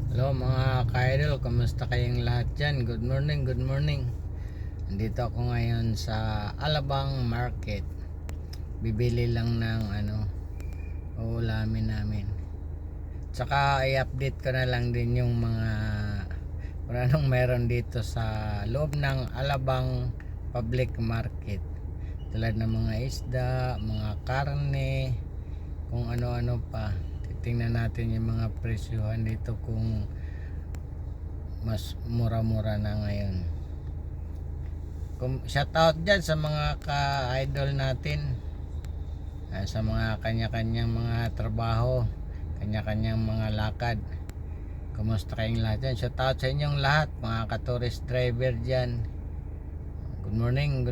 Hello mga ka-idol, kamusta kayong lahat dyan? Good morning, good morning. Nandito ako ngayon sa Alabang Market. Bibili lang ng uulamin namin. Tsaka i-update ko na lang din yung mga kung anong meron dito sa loob ng Alabang Public Market. Tulad ng mga isda, mga karne, kung ano-ano pa. Titingnan natin yung mga presyuhan dito kung mas mura-mura na ngayon. Shout out dyan sa mga ka-idol natin, sa mga kanya-kanyang mga trabaho, kanya-kanyang mga lakad. Kumusta kayong lahat dyan? Shout out sa inyong lahat, mga ka-tourist driver dyan. Good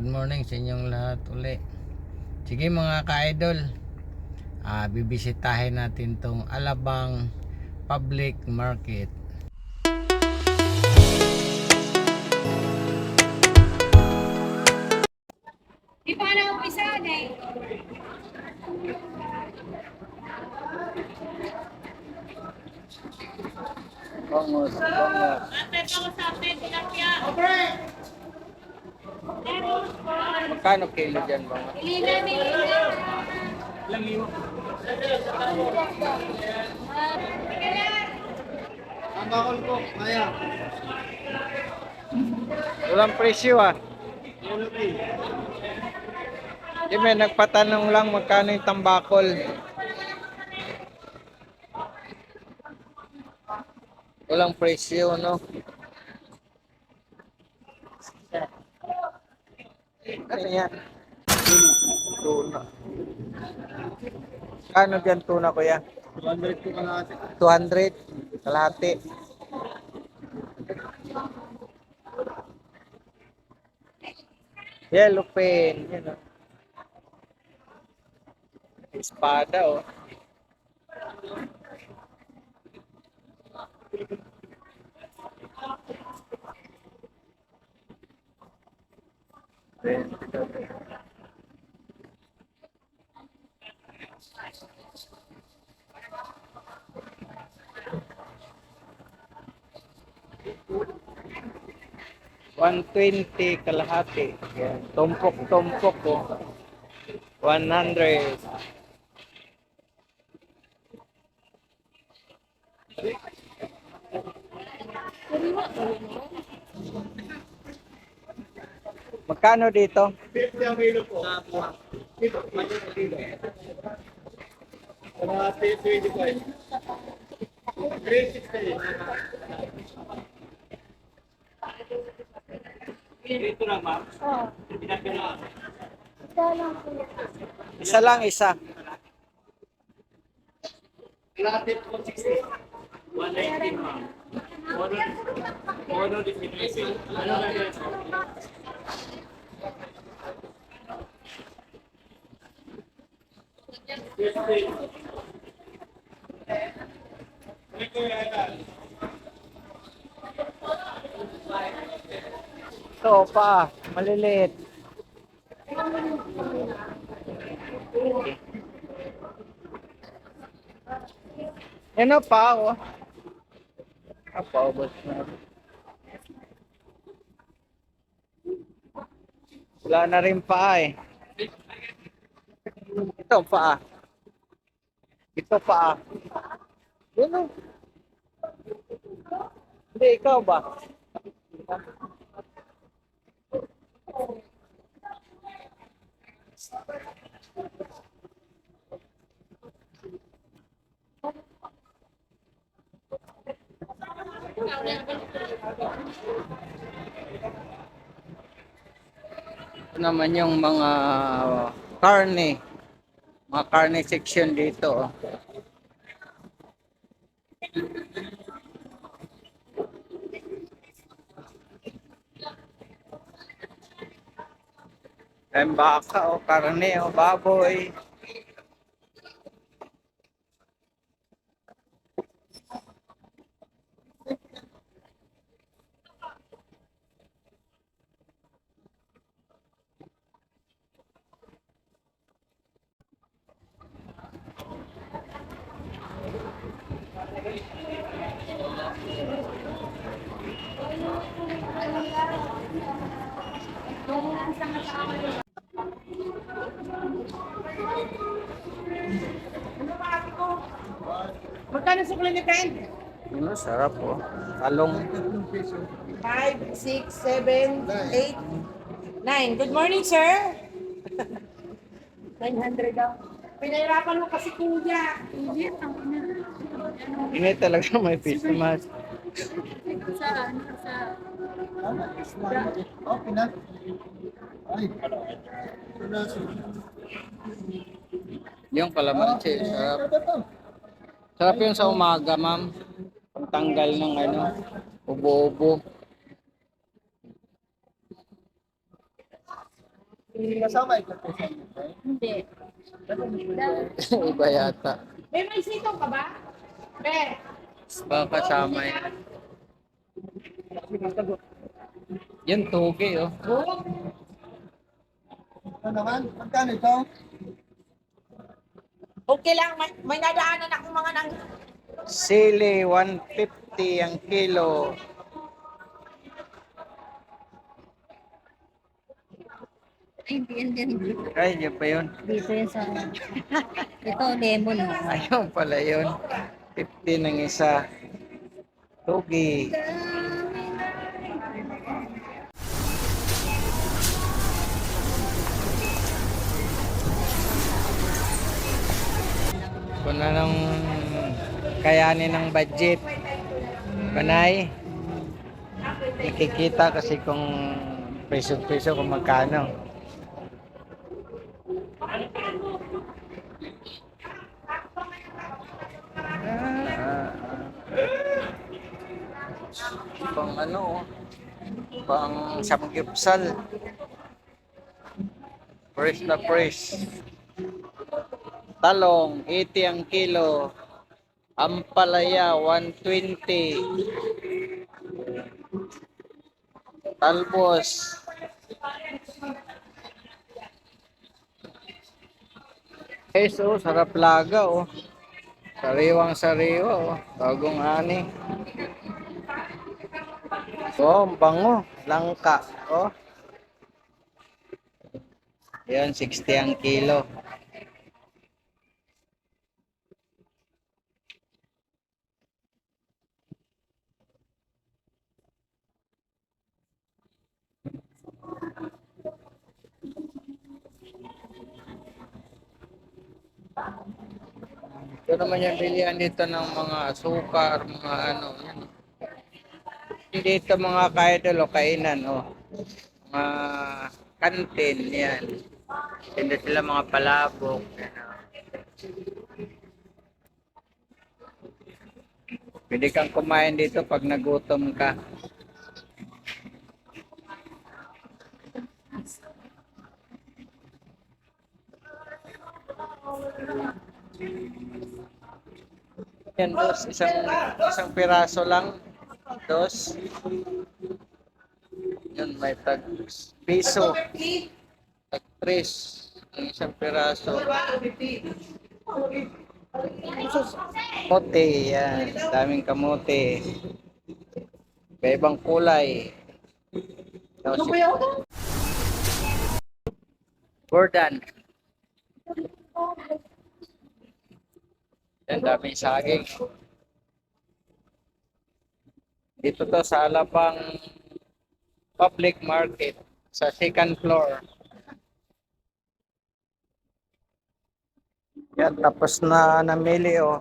morning sa inyong lahat uli. Sige mga ka-idol, bibisitahin natin tong Alabang Public Market. Di pa na umpisa eh. Bangos. Ate, ako sa atin, tilapia. Magkano kilo dyan bang? Ilina ni Ilina. Ang bakol po, kaya. Walang presyo Di may nagpatanong lang magkano yung tambakol. Walang presyo, no? Ano yan? Tuna. Kano dyan tuna, kuya? 200 po kalahati. 200 kalahati. Yellow pen. Yan, oh. Espada, oh. $120 kalahati. Yan. Tumpok-tumpok ko. 100. Magkano dito? 50 ang kilo po. Dito, kalahati 25. 360. Dito na, ma'am. Isa lang, isa. Kalahati po 60. 119, ma'am. Mono distribution. Ano na yan? Ito pa, maliliit. Ano pa, oh. Paubos na. Wala na rin pa eh. Ito pa. Ito pa. Ano? Hindi, ikaw ba? Ito naman yung mga karne. Mga karne section dito. Oh. Ayan, baka o karne o baboy. Magkano sa klinikan? Ano, sarap po. Talong. 5, 6, 7, 8, 9. Good morning, sir. 900 daw. Pinahirapan mo kasi kuya. Hindi talaga may face mask. Yung calamansi, sarap. Sarap yung sa umaga, ma'am. Pagtanggal ng ano, ubo-ubo. Hindi. Iba yata. May sitaw ka ba? Be. Baka kasama yan. Yan, toge, oh. Okay lang, may nadaanan akong mga nang... Sili, 150 ang kilo. Ay, hindi yan. Ay, yun pa yun. Dito yan sa... Ito, lemon. Oh. Ayun pala yun. 50 ng isa. Toge. Kung anong kayanin ng budget. Panay. Ikikita kasi kung peso-peso kung magkano. Pang ano, pang samgyupsal. Fresh na fresh. Talong, 80 ang kilo. Ampalaya, 120. Talbos. So, sarap laga, oh. Sariwang sariwa, oh. Bagong ani. Oh, ang bango. Langka, oh. Yan, 60 ang kilo. Ito naman yung bilihan dito ng mga asukar, mga ano, yan. Dito mga kaidol o kainan, oh. Mga kantin, yan. Hindi sila mga palabok, yan, oh. Pwede kang kumain dito pag nagutom ka. Yan, dos. Isang piraso lang. Dos. Yan, may tag piso. Tag 3. Ang isang piraso. Kamote, yan. Daming kamote. Iba-ibang kulay. Gordon. Yan, daming saging. Dito to sa Alabang Public Market sa second floor. Yan, tapos na namili, oh.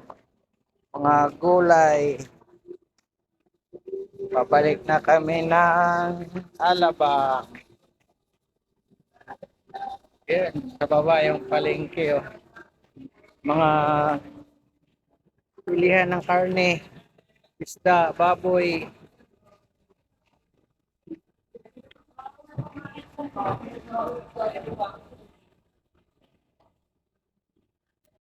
Mga gulay. Pabalik na kami ng Alabang. Yan, sa baba yung palengke, oh. Mga pilihan ng karne, isda, baboy.